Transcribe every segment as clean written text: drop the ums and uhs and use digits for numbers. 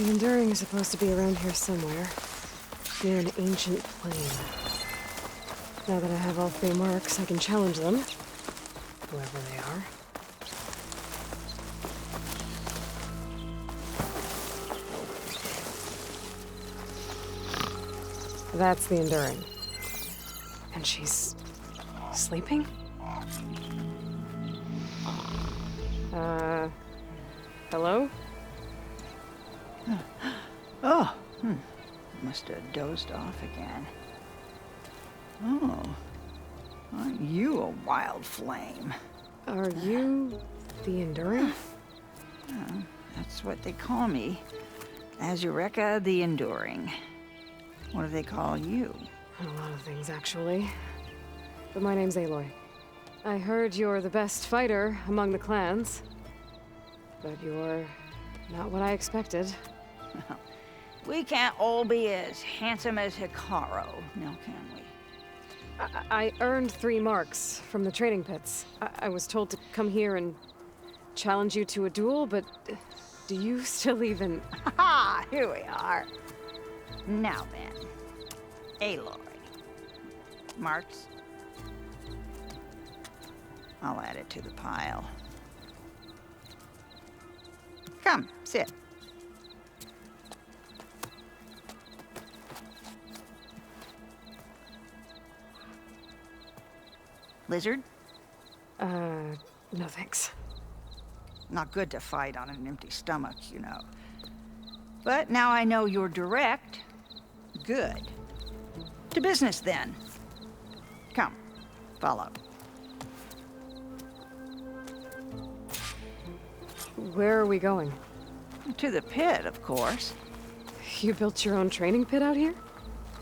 The Enduring is supposed to be around here somewhere, near an ancient plain. Now that I have all 3 marks, I can challenge them, whoever they are. That's the Enduring. And she's sleeping? Hello? Oh, must have dozed off again. Oh, aren't you a wild flame? Are you the Enduring? That's what they call me. Azureka the Enduring. What do they call you? A lot of things, actually. But my name's Aloy. I heard you're the best fighter among the clans. But you're not what I expected. We can't all be as handsome as Hikaru, now can we? I earned 3 marks from the training pits. I was told to come here and challenge you to a duel, but do you still even... Ha! Here we are. Now then, Aloy. Marks? I'll add it to the pile. Come, sit. Lizard? No thanks. Not good to fight on an empty stomach, you know. But now I know you're direct. Good. To business, then. Come, follow. Where are we going? To the pit, of course. You built your own training pit out here?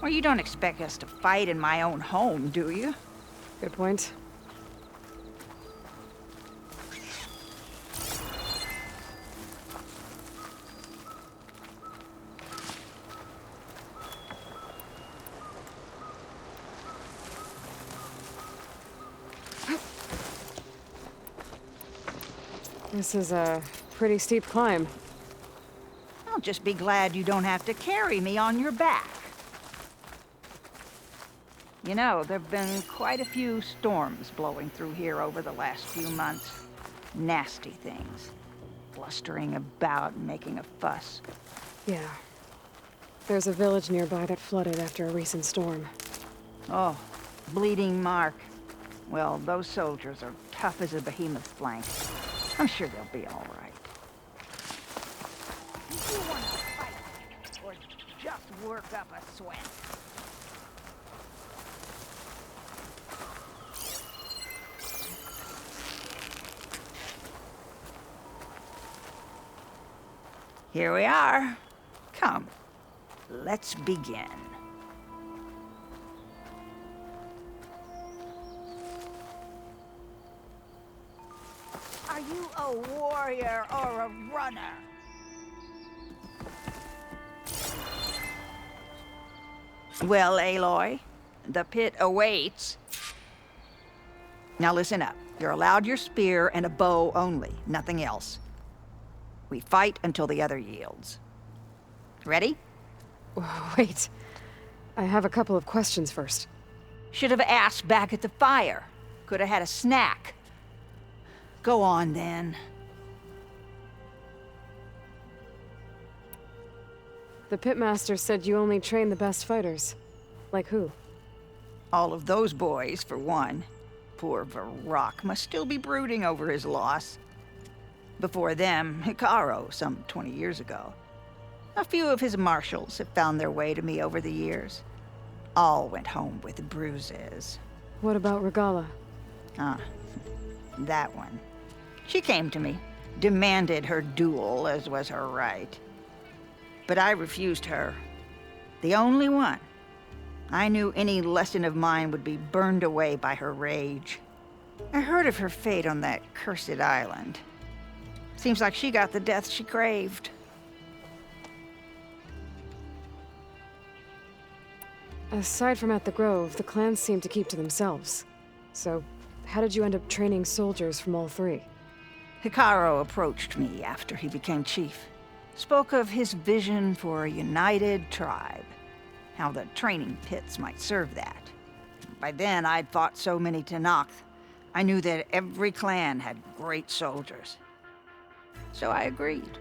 Well, you don't expect us to fight in my own home, do you? Good point. This is a pretty steep climb. I'll just be glad you don't have to carry me on your back. You know, there've been quite a few storms blowing through here over the last few months. Nasty things. Blustering about and making a fuss. Yeah. There's a village nearby that flooded after a recent storm. Oh, Bleeding Mark. Well, those soldiers are tough as a behemoth's flank. I'm sure they'll be all right. Do you want to fight or just work up a sweat? Here we are. Come, let's begin. Are you a warrior or a runner? Well, Aloy, the pit awaits. Now listen up. You're allowed your spear and a bow only, nothing else. We fight until the other yields. Ready? Wait. I have a couple of questions first. Should have asked back at the fire. Could have had a snack. Go on, then. The pitmaster said you only train the best fighters. Like who? All of those boys, for one. Poor Varrock must still be brooding over his loss. Before them, Hikaru, some 20 years ago. A few of his marshals have found their way to me over the years. All went home with bruises. What about Regala? Ah, that one. She came to me, demanded her duel, as was her right. But I refused her. The only one. I knew any lesson of mine would be burned away by her rage. I heard of her fate on that cursed island. Seems like she got the death she craved. Aside from at the Grove, the clans seem to keep to themselves. So, how did you end up training soldiers from all 3? Hikaru approached me after he became chief. Spoke of his vision for a united tribe, how the training pits might serve that. By then, I'd fought so many Tenakth, I knew that every clan had great soldiers. So I agreed.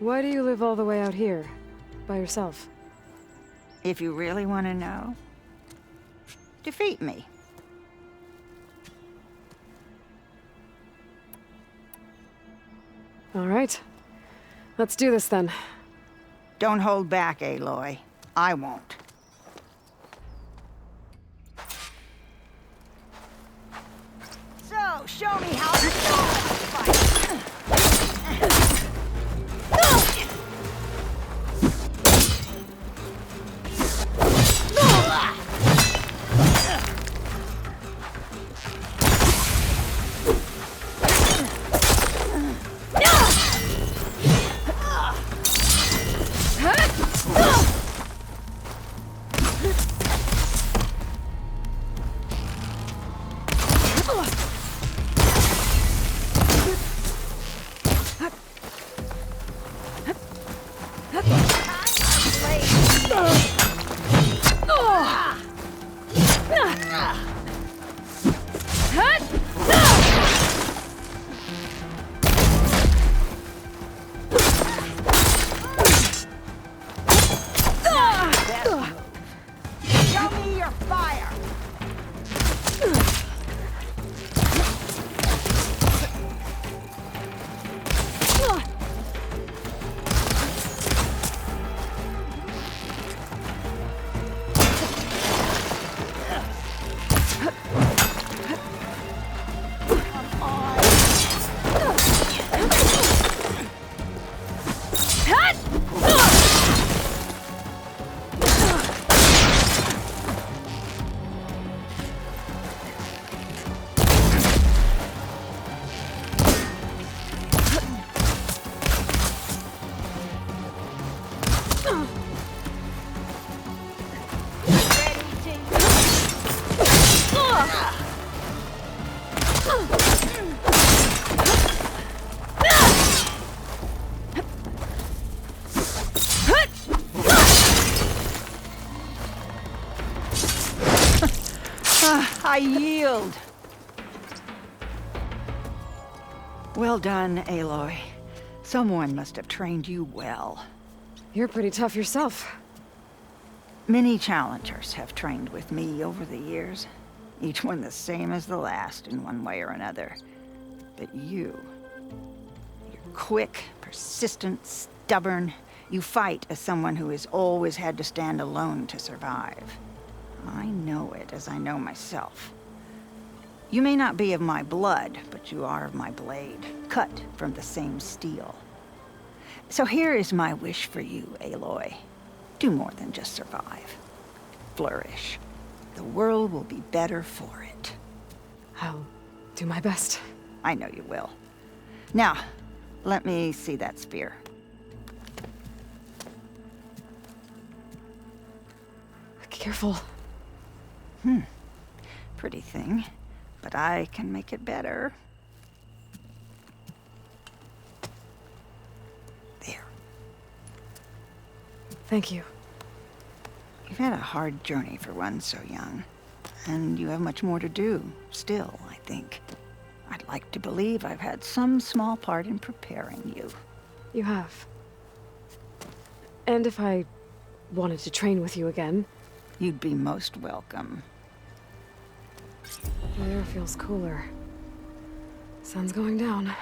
Why do you live all the way out here, by yourself? If you really want to know, defeat me. All right. Let's do this then. Don't hold back, Aloy. I won't. So, show me how to fight. Show me your fire! I yield. Well done, Aloy. Someone must have trained you well. You're pretty tough yourself. Many challengers have trained with me over the years, each one the same as the last in one way or another. But you're quick, persistent, stubborn. You fight as someone who has always had to stand alone to survive. I know it as I know myself. You may not be of my blood, but you are of my blade, cut from the same steel. So here is my wish for you, Aloy. Do more than just survive. Flourish. The world will be better for it. I'll do my best. I know you will. Now, let me see that spear. Careful. Pretty thing, but I can make it better. There. Thank you. You've had a hard journey for one so young, and you have much more to do, still, I think. I'd like to believe I've had some small part in preparing you. You have. And if I wanted to train with you again, You'd be most welcome. the air feels cooler. Sun's going down.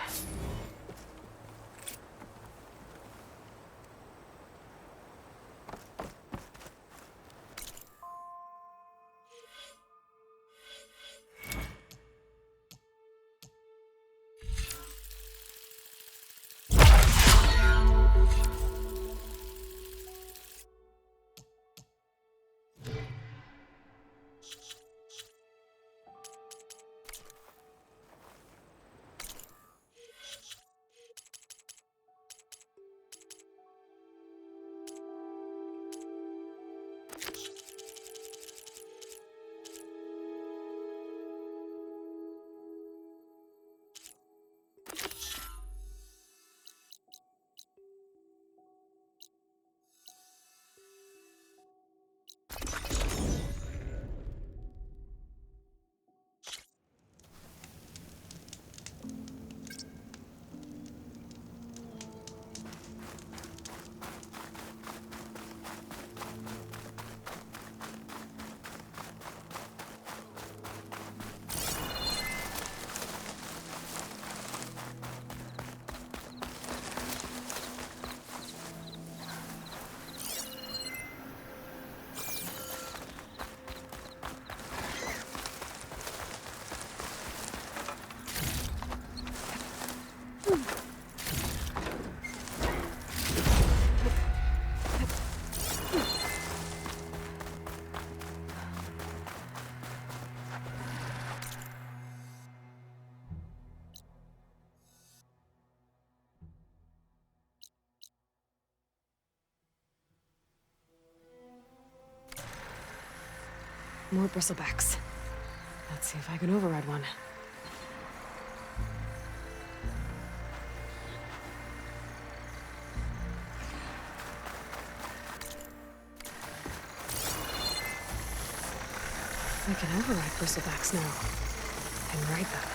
More bristlebacks. Let's see if I can override one. I can override bristlebacks now. And write that.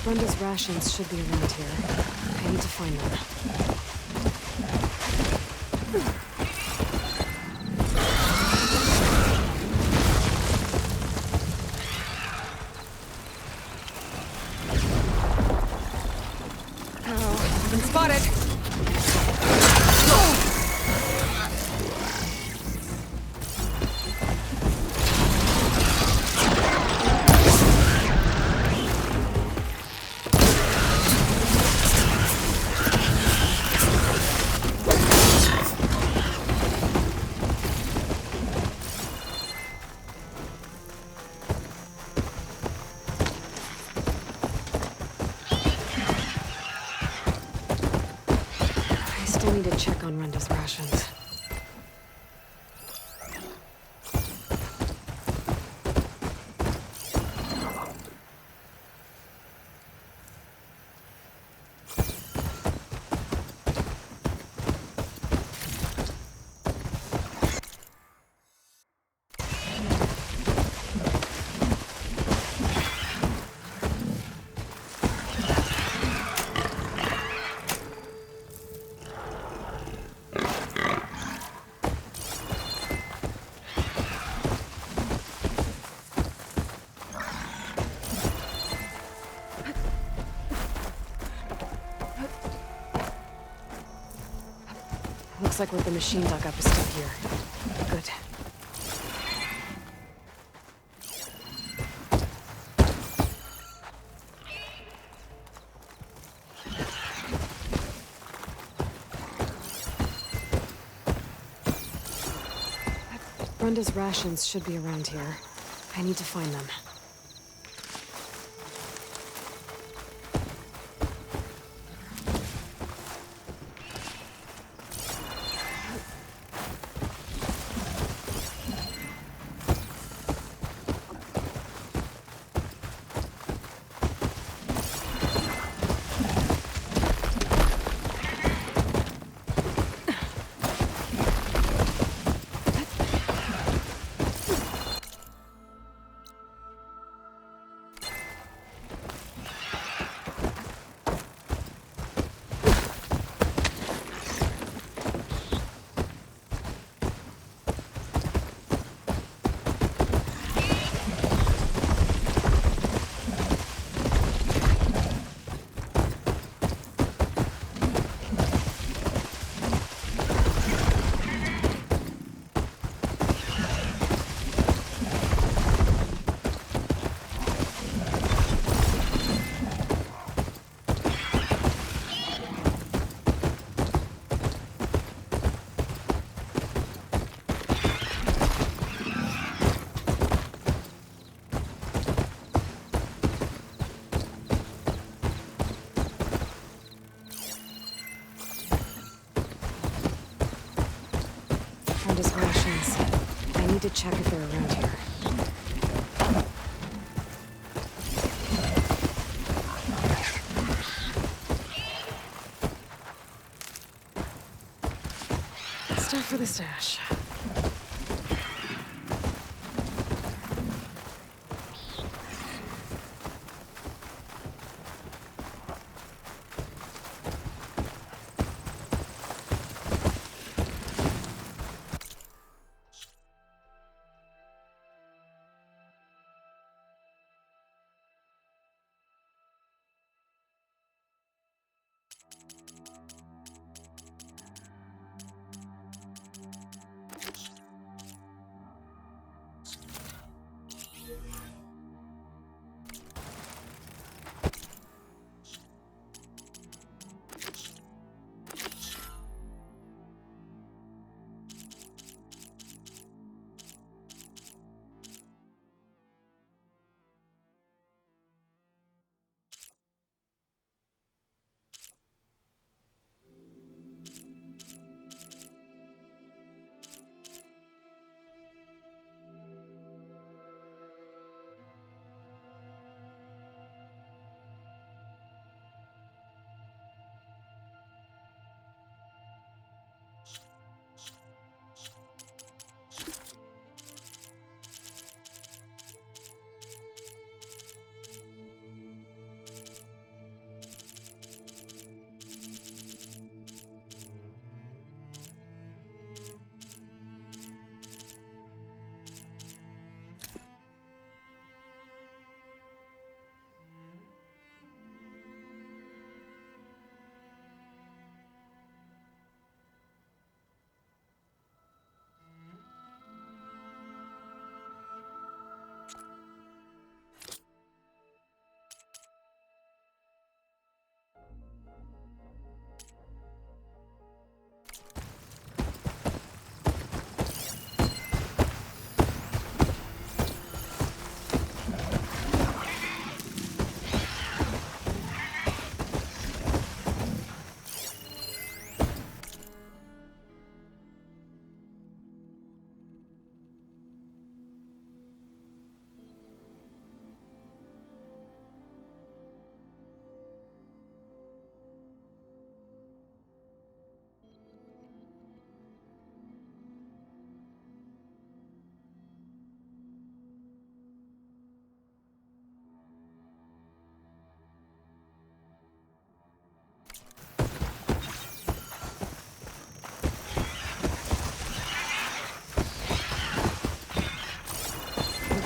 Brenda's rations should be around here. I need to find them. Oh, I've been spotted! I need to check on Renda's rations. Looks like what the machine dug up is still here. Good. Brenda's rations should be around here. I need to find them. need to check if they're around here. Stuff for the stash.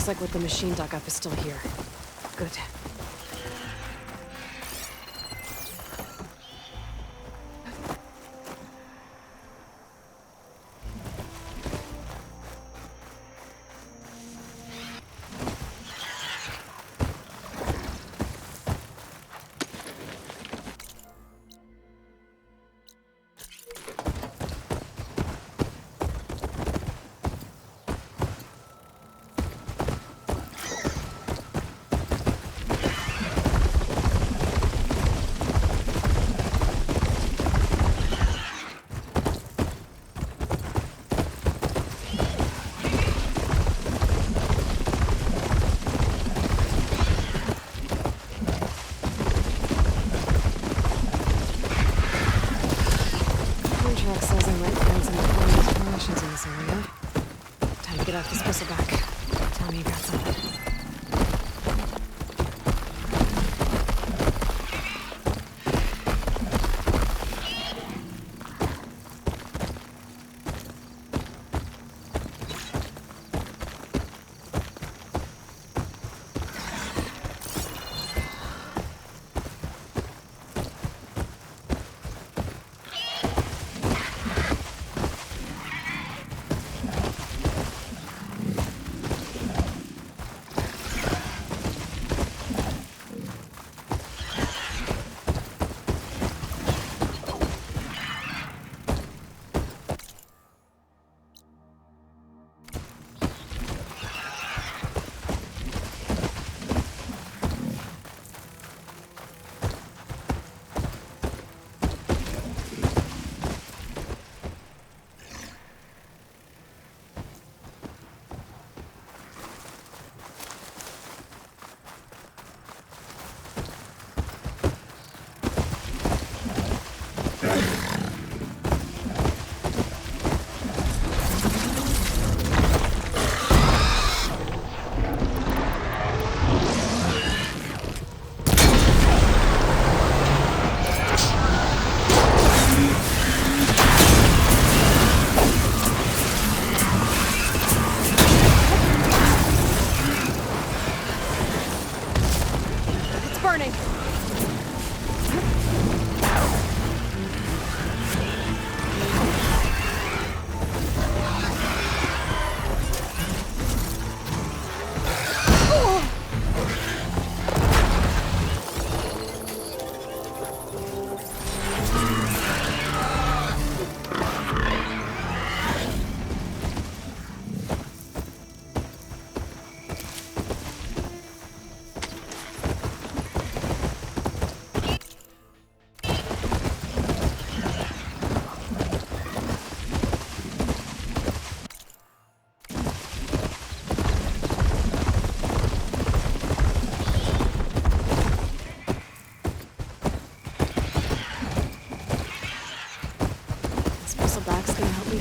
Looks like what the machine dug up is still here. Good. Get off this whistle back. Tell me you got something.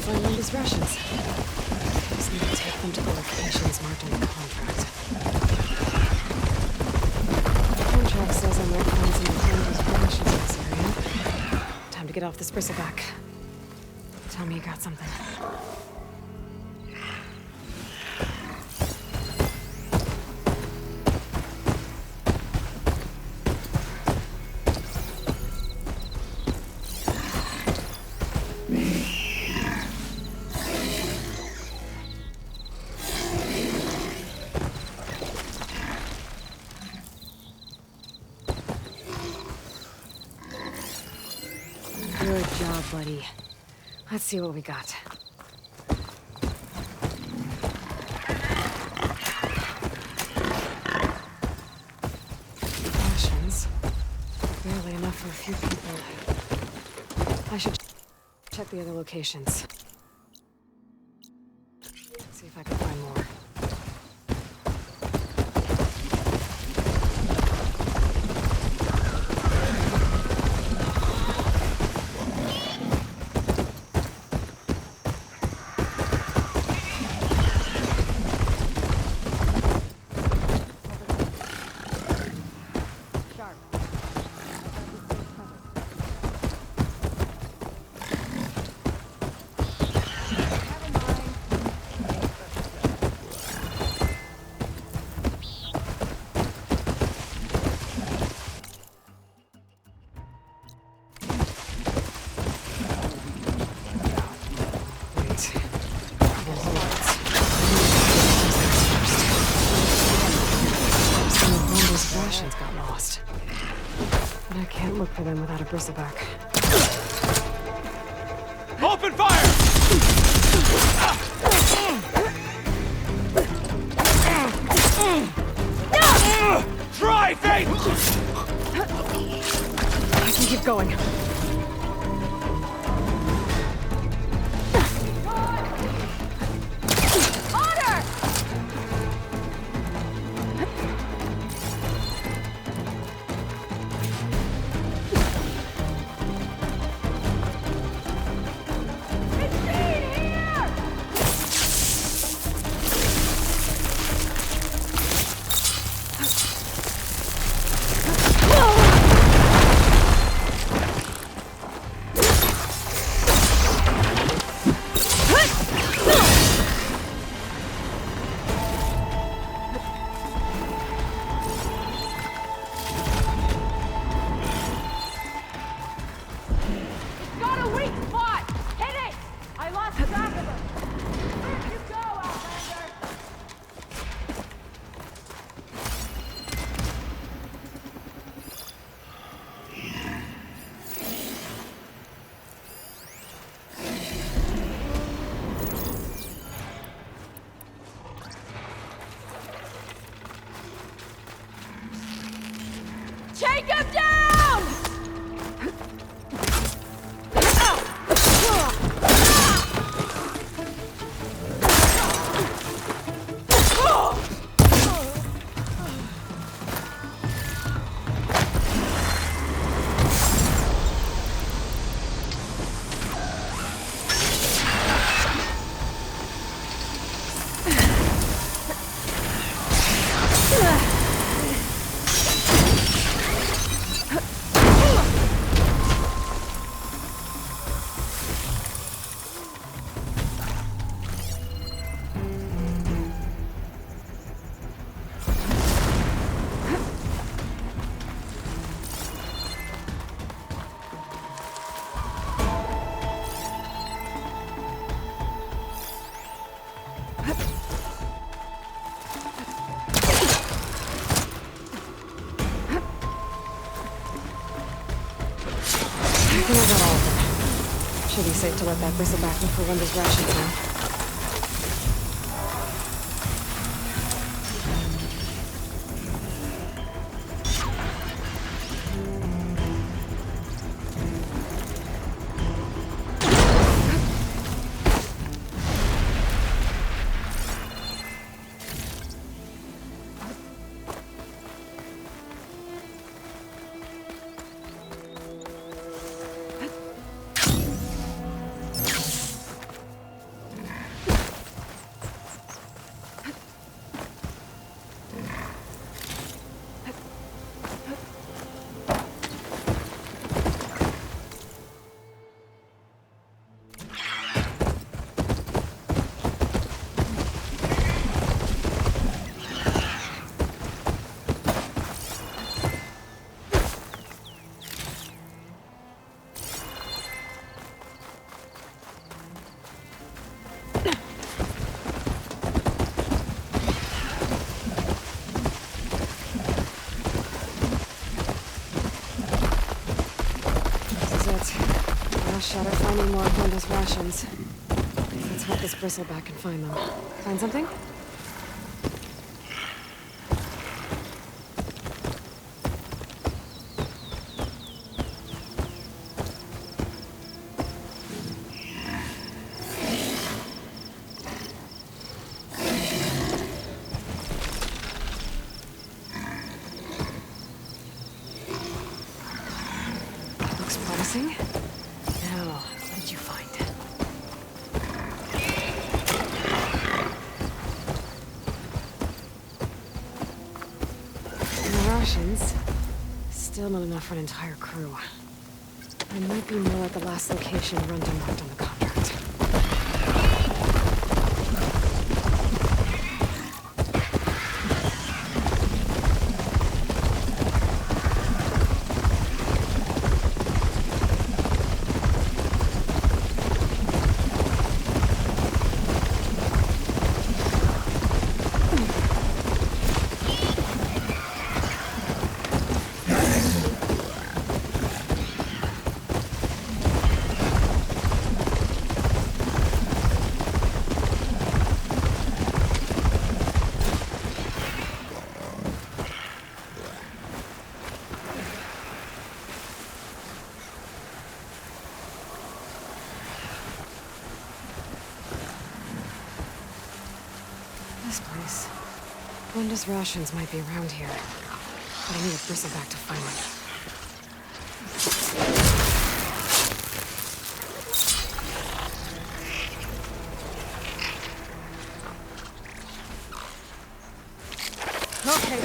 find Wendy's rations. I just need to take them to the locations marked on the contract. The contract says I might find some of Wendy's rations in this area. Time to get off this bristleback. Tell me you got something. Good job, buddy. Let's see what we got. Rations. Barely enough for a few people. I should check the other locations. See if I can find more. Got lost. But I can't look for them without a bristleback. Open fire! Try, Fate! I can keep going. Take him down! I think I got all of them. Should be safe to let that bristleback look for Wendy's rations now. more Gwenda's rations. Let's hope this bristleback can find them. Find something? Looks promising. Now, what did you find? The rations. Still not enough for an entire crew. I might be more at the last location Rundle marked on the contract. This place. Gwenda's rations might be around here. But I need a bristleback to find them. Okay.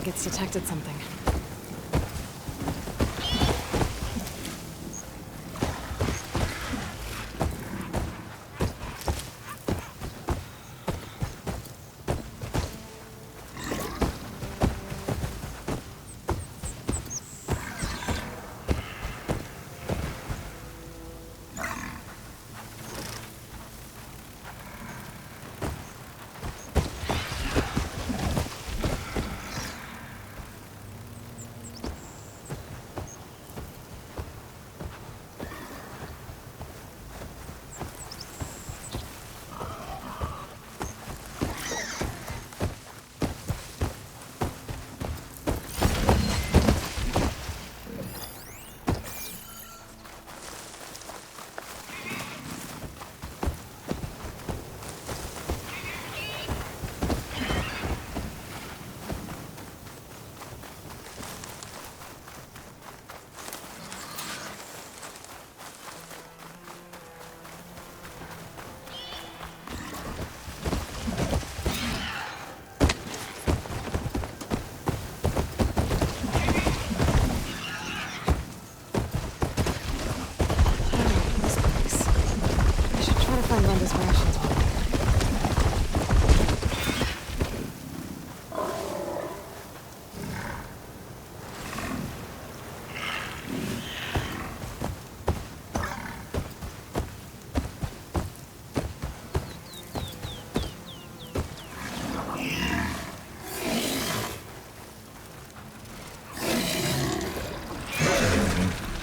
It's detected something.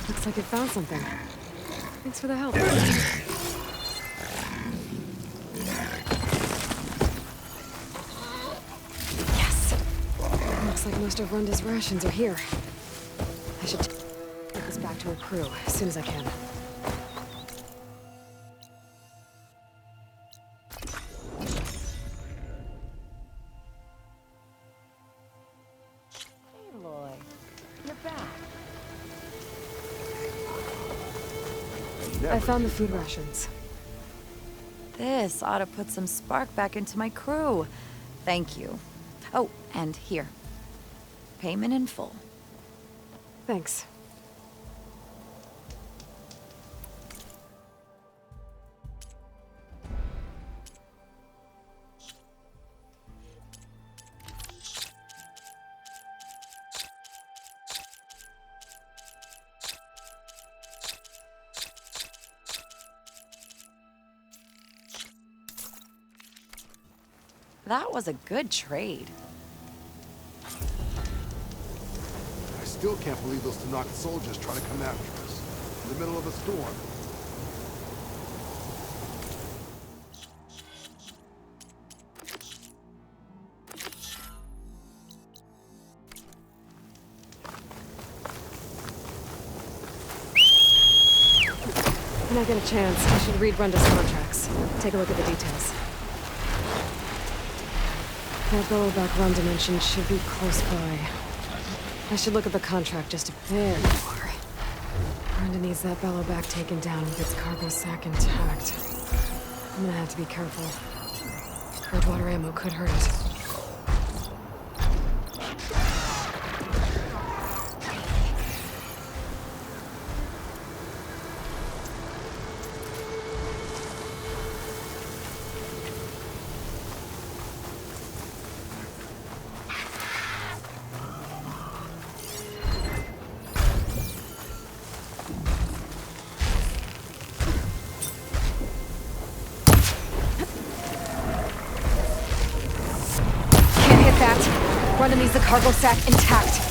Looks like it found something. Thanks for the help. Yes! Looks like most of Runda's rations are here. I should take this back to her crew as soon as I can. Aloy, you're back. I found the food rations. This ought to put some spark back into my crew. Thank you. Oh, and here. Payment in full. Thanks. That was a good trade. I still can't believe those Tanaka soldiers try to come after us. In the middle of a storm. When I get a chance, I should read Runda's contracts. Take a look at the details. That bellowback Runda mentioned should be close by. I should look at the contract just a bit more. Runda needs that bellowback taken down with its cargo sack intact. I'm gonna have to be careful. Bridgewater ammo could hurt it. Runda needs the cargo sack intact.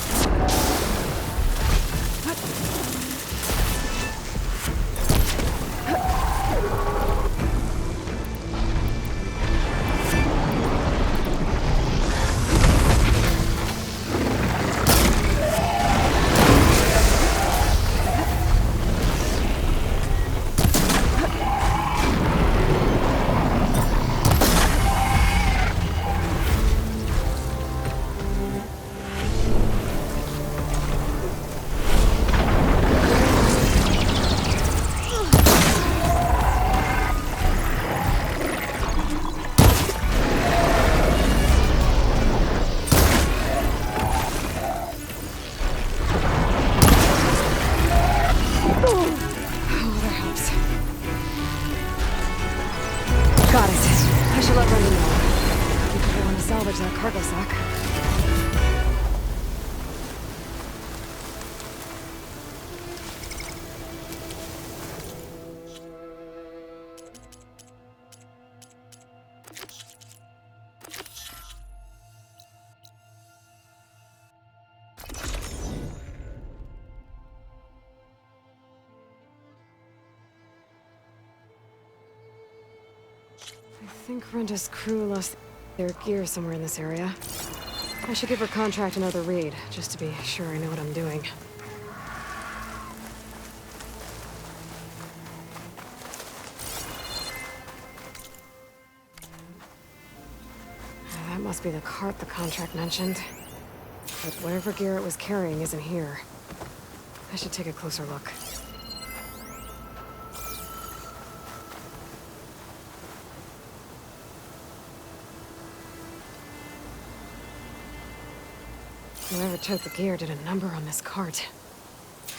Got it. I should let Runda know. You probably want to salvage that cargo sack. I think Runda's crew lost their gear somewhere in this area. I should give her contract another read, just to be sure I know what I'm doing. That must be the cart the contract mentioned. But whatever gear it was carrying isn't here. I should take a closer look. Whoever took the gear did a number on this cart.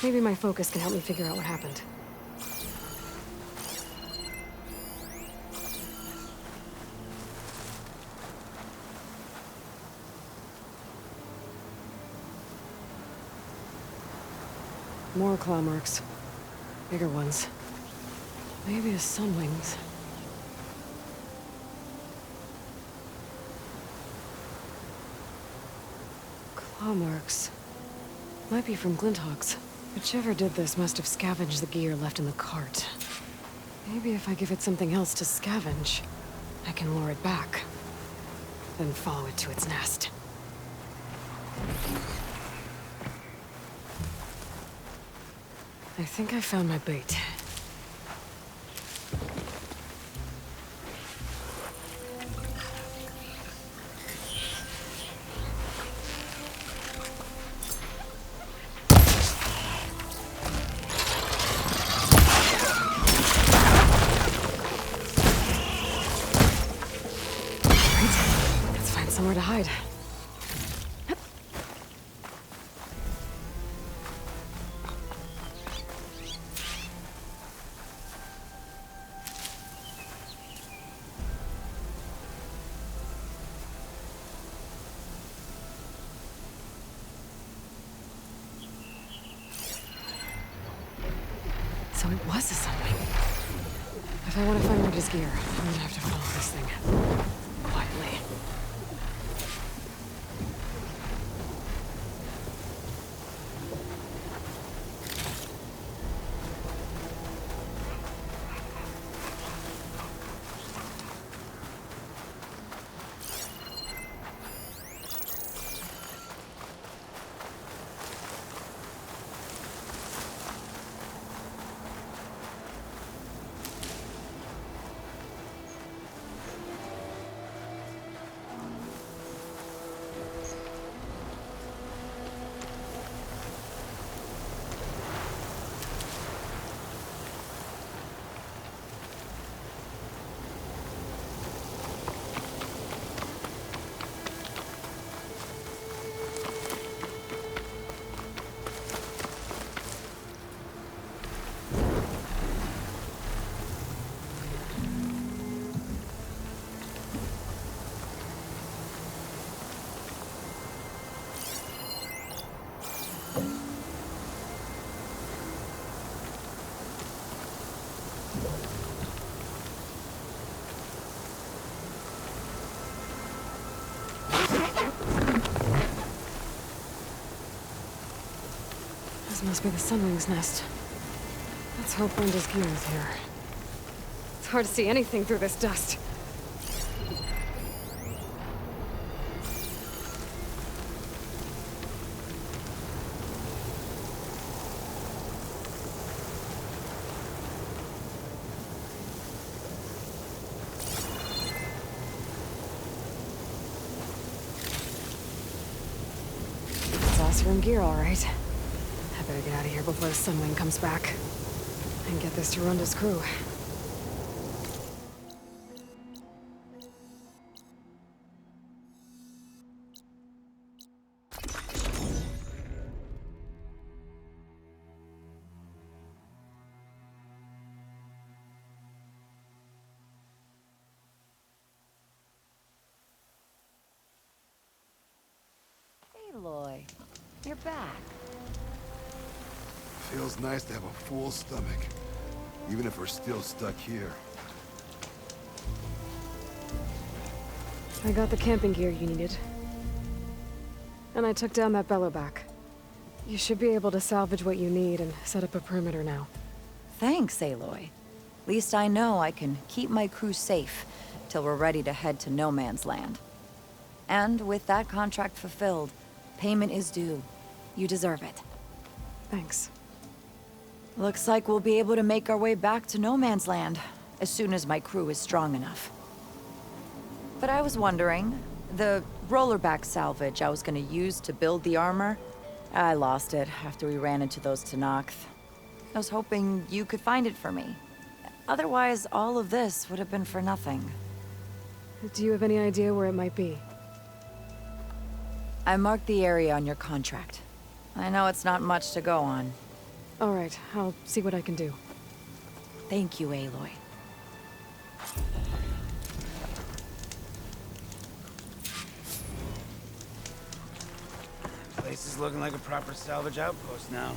Maybe my focus can help me figure out what happened. More claw marks. Bigger ones. Maybe a sunwings. Claw marks. Might be from Glinthawks. Whichever did this must have scavenged the gear left in the cart. Maybe if I give it something else to scavenge, I can lure it back. Then follow it to its nest. I think I found my bait. Let's find somewhere to hide. So it was a sunwing. If I want to find Rita's gear, I'm gonna have to follow this thing. Quietly. This must be the Sunwing's nest. Let's hope Brenda's gear is here. It's hard to see anything through this dust. It's Oseram gear, all right. I better get out of here before the Sunwing comes back. And get this to Runda's crew. Aloy, you're back. Feels nice to have a full stomach, even if we're still stuck here. I got the camping gear you needed. And I took down that bellowback. You should be able to salvage what you need and set up a perimeter now. Thanks, Aloy. Least I know I can keep my crew safe till we're ready to head to no man's land. And with that contract fulfilled, payment is due. You deserve it. Thanks. Looks like we'll be able to make our way back to no man's land as soon as my crew is strong enough. But I was wondering, the rollerback salvage I was gonna use to build the armor, I lost it after we ran into those Tenakth. I was hoping you could find it for me. Otherwise, all of this would have been for nothing. Do you have any idea where it might be? I marked the area on your contract. I know it's not much to go on. All right, I'll see what I can do. Thank you, Aloy. Place is looking like a proper salvage outpost now.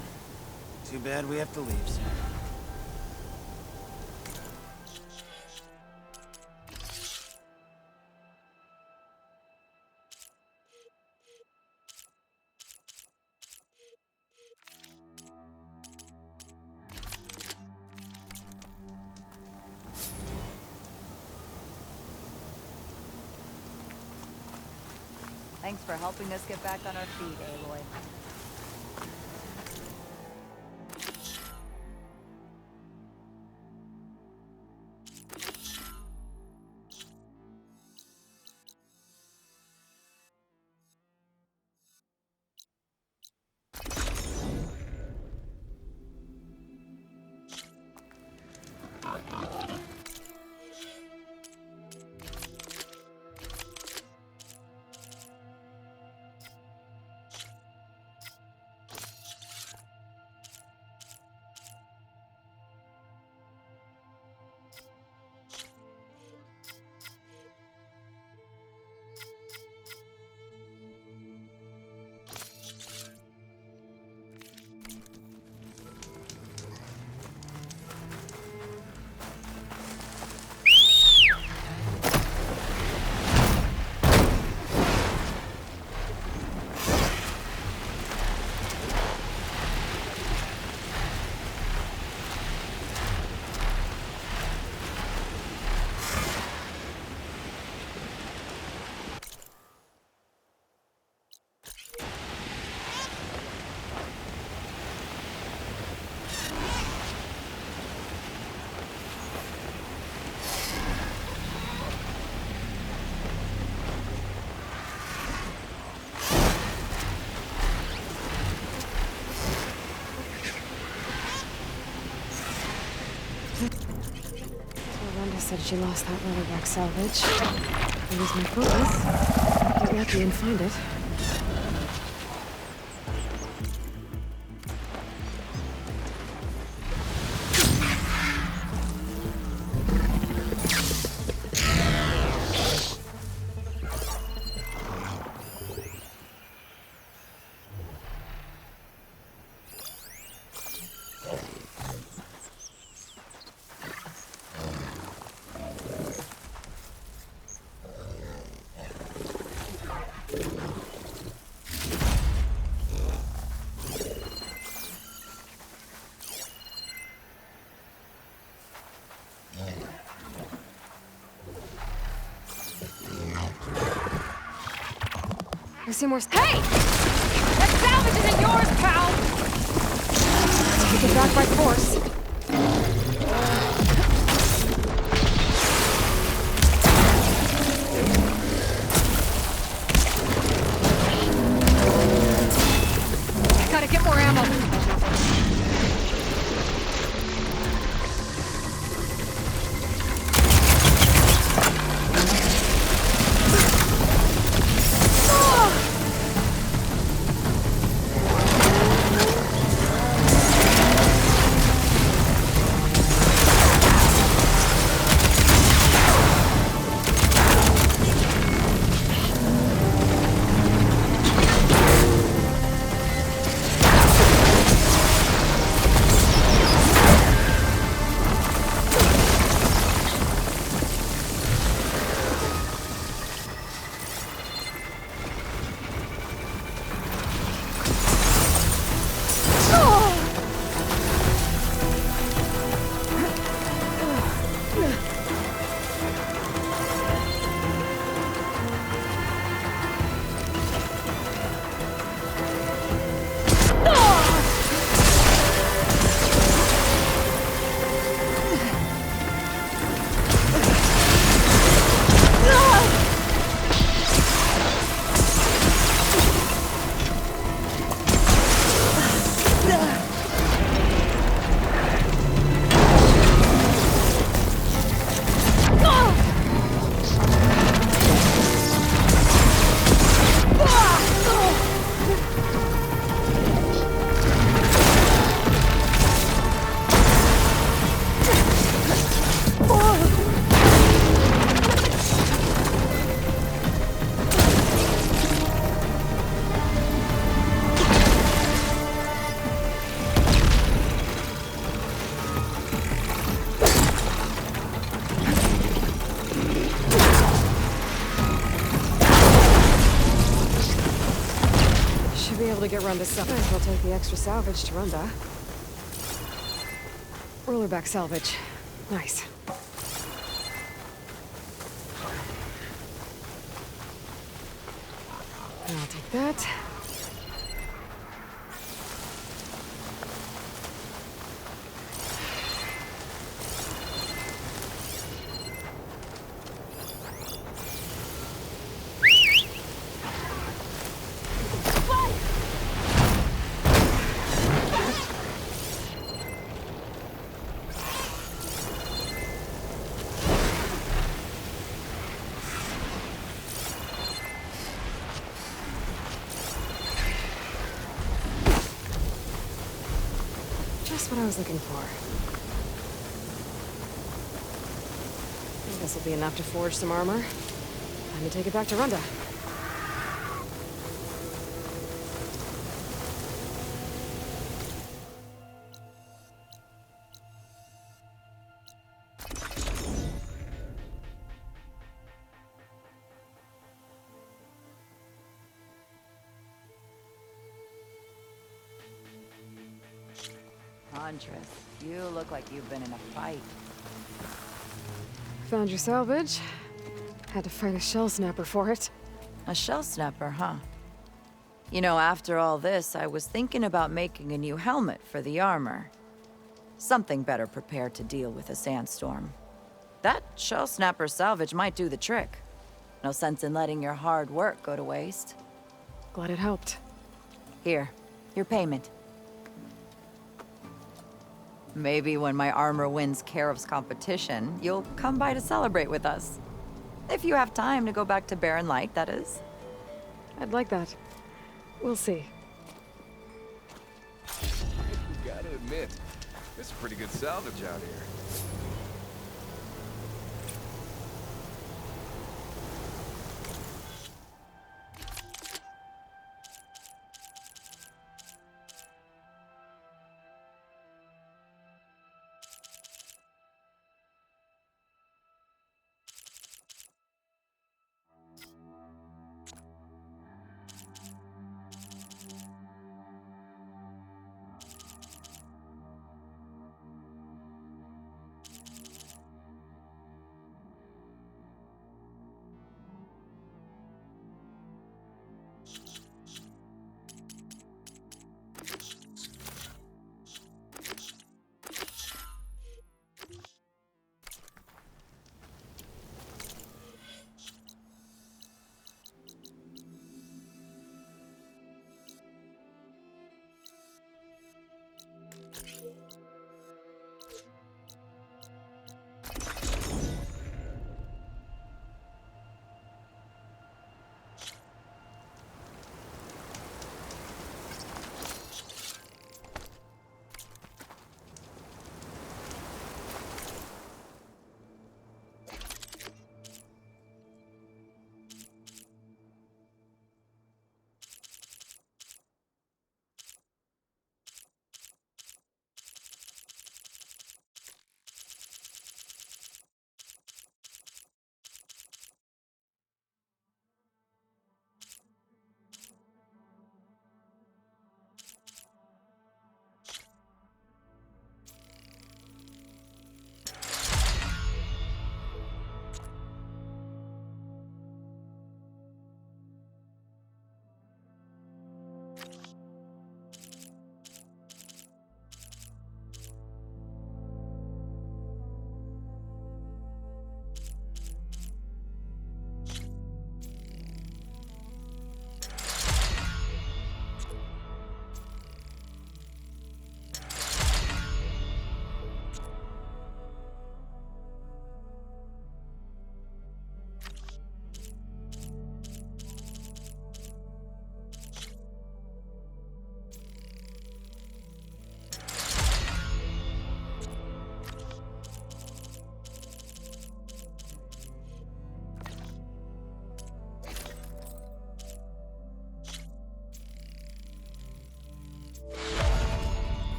Too bad we have to leave soon. Thanks for helping us get back on our feet, Aloy. Said she lost that leatherback salvage. I lose my focus. Get lucky and find it. I see more. Hey! That salvage isn't yours, pal! Take it back by force. Gotta get more ammo. Be able to get Runda salvage. Might as well take the extra salvage to Runda. Rollerback salvage. Nice. I'll take that. Just what I was looking for. This will be enough to forge some armor. Time to take it back to Runda. Huntress, you look like you've been in a fight. Found your salvage. Had to fight a shell snapper for it. A shell snapper, huh? You know, after all this, I was thinking about making a new helmet for the armor. Something better prepared to deal with a sandstorm. That shell snapper salvage might do the trick. No sense in letting your hard work go to waste. Glad it helped. Here, your payment. Maybe when my armor wins Karev's competition, you'll come by to celebrate with us. If you have time to go back to Barren Light, that is. I'd like that. We'll see. Gotta admit, it's a pretty good salvage out here.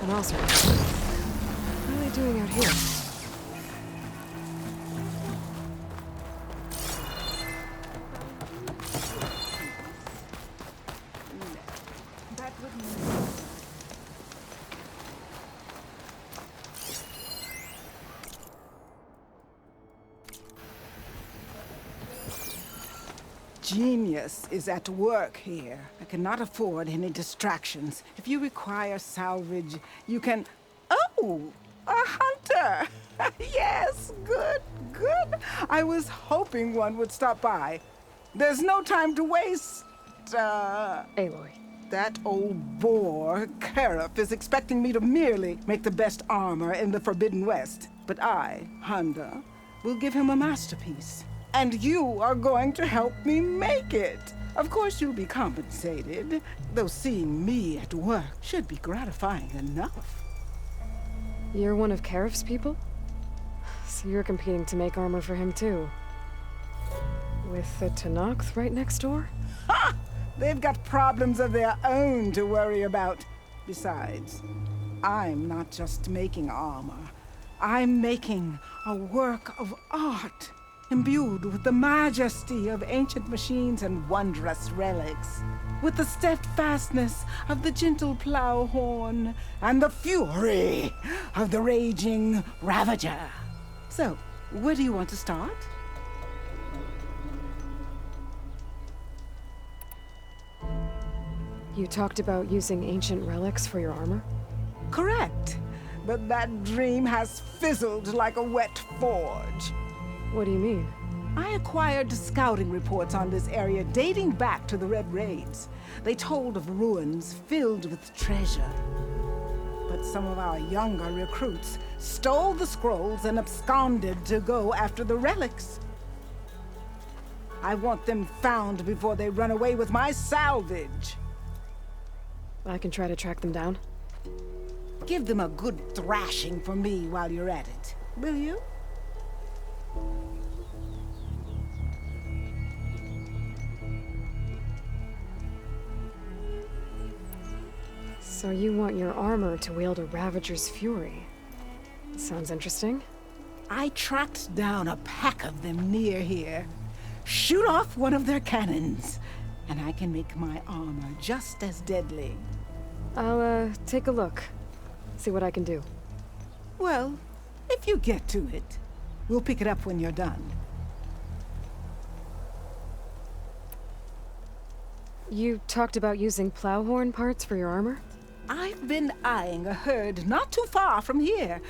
I'm also... What are they doing out here? Genius is at work here. I cannot afford any distractions. If you require salvage, you can... Oh! A hunter! Yes, good, good. I was hoping one would stop by. There's no time to waste, Aloy. That old boar, Karif, is expecting me to merely make the best armor in the Forbidden West. But I, Honda, will give him a masterpiece. And you are going to help me make it. Of course you'll be compensated, though seeing me at work should be gratifying enough. You're one of Karif's people? So you're competing to make armor for him too. With the Tenakth right next door? Ha! They've got problems of their own to worry about. Besides, I'm not just making armor. I'm making a work of art, imbued with the majesty of ancient machines and wondrous relics, with the steadfastness of the gentle plow horn and the fury of the raging ravager. So, where do you want to start? You talked about using ancient relics for your armor? Correct. But that dream has fizzled like a wet forge. What do you mean? I acquired scouting reports on this area dating back to the Red Raids. They told of ruins filled with treasure. But some of our younger recruits stole the scrolls and absconded to go after the relics. I want them found before they run away with my salvage. I can try to track them down. Give them a good thrashing for me while you're at it, will you? So you want your armor to wield a Ravager's fury. Sounds interesting. I tracked down a pack of them near here. Shoot off one of their cannons, and I can make my armor just as deadly. I'll, take a look. See what I can do. Well, if you get to it, we'll pick it up when you're done. You talked about using plowhorn parts for your armor? I've been eyeing a herd not too far from here.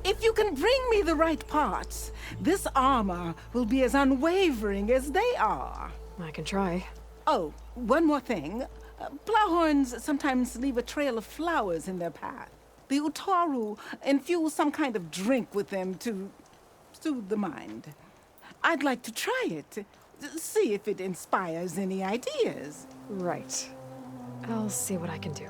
If you can bring me the right parts, this armor will be as unwavering as they are. I can try. Oh, one more thing. Plowhorns sometimes leave a trail of flowers in their path. The Utaru infuse some kind of drink with them to soothe the mind. I'd like to try it. See if it inspires any ideas. Right. I'll see what I can do.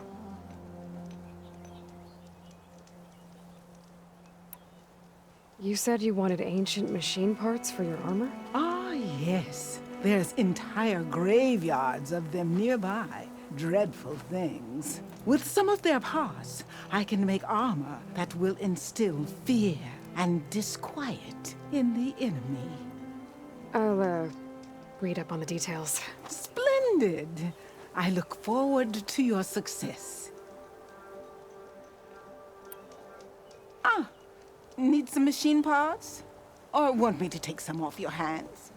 You said you wanted ancient machine parts for your armor? Ah, yes. There's entire graveyards of them nearby. Dreadful things. With some of their parts, I can make armor that will instill fear and disquiet in the enemy. I'll, read up on the details. Splendid! I look forward to your success. Ah, need some machine parts? Or want me to take some off your hands?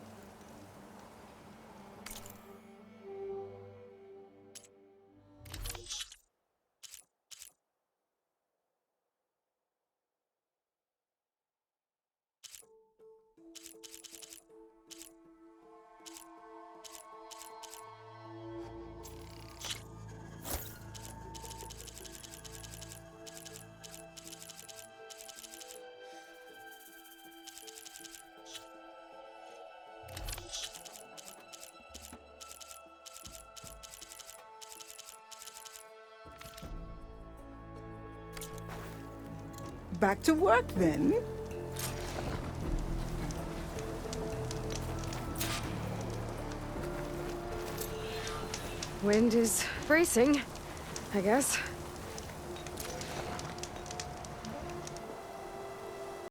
Back to work, then. Wind is bracing, I guess.